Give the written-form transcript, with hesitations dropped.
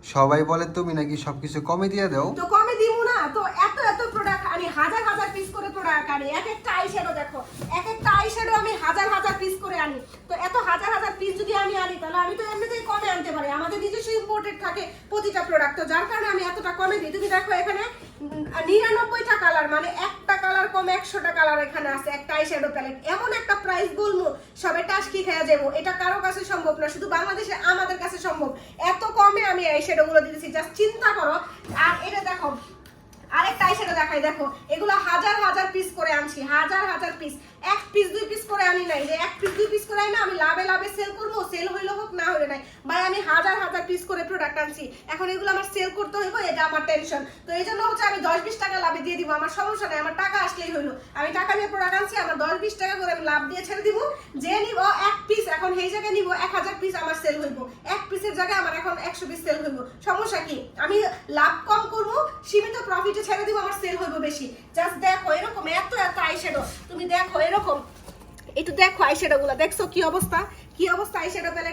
সবাই বলে তুমি নাকি সবকিছু কমে দিয়ে দাও। তো কমে দিব না তো, এত এত প্রোডাক্ট আনি, হাজার হাজার পিস করে প্রোডাক্ট আনি। এক একটা আই শ্যাডো দেখো, এক একটা আই শ্যাডো আমি হাজার হাজার পিস করে আনি। তো এত হাজার হাজার পিস যদি আমি আনি তাহলে আমি তো এমনিতেই কমে আনতে পারি। আমাদের নিজস্ব ইম্পোর্টেড থাকে প্রতিটা প্রোডাক্ট, তো যার কারণে আমি এতটা কমে দিই। তুমি দেখো এখানে 99টা কালার, মানে একটা কালার কম 100টা কালার এখানে আছে একটা আই শ্যাডো প্যালেট। এমন একটা প্রাইস বলবো সবে টাস্কি খেয়ে যাবো, এটা কারো কাছে সম্ভব না, শুধু বাংলাদেশে আমাদের কাছে সম্ভব। এত কমে আমি আই শ্যাডো গুলো দিতেছি, জাস্ট চিন্তা করো। আর এটা দেখো আরেকটা আই শ্যাডো দেখাই, দেখো এগুলো হাজার হাজার পিস করে আনছি, হাজার হাজার পিস। এক পিস দুই পিস করে আনি নাই, যে এক পিস দুই পিস করে আনি না আমি লাভে লাভে সেল করবো, সেল হইলো হোক না হইলো নাই ভাই, আমি হাজার হাজার পিস করে প্রোডাক্ট আনছি। এখন এগুলো আমার সেল করতে হইব, এটা আমার টেনশন। তো এই জন্য হচ্ছে আমি 10-20 টাকা লাভে দিয়ে দিব, আমার সমস্যা নাই, আমার টাকা আসলেই হইলো। আমি টাকা দিয়ে প্রোডাক্ট আনছি, আমার 10-20 টাকা করে আমি লাভ দিয়ে ছেড়ে দিব। যে নিব এক পিস, এখন সেই জায়গায় নিব 1000 পিস আমার সেল হইব, এক পিসের জায়গায় আমার এখন 100 পিস সেল হইব। সমস্যা কি? আমি লাভ কম করবো, সীমিত প্রফিটে ছেড়ে দিব, আমার সেল হইব বেশি। জাস্ট দেখো এরকম এত এত আই শ্যাডো, তুমি দেখো এরকম একটু দেখো আই শ্যাডো গুলা, দেখছো কি অবস্থা, কি অবস্থা আই শ্যাডো প্যালেট।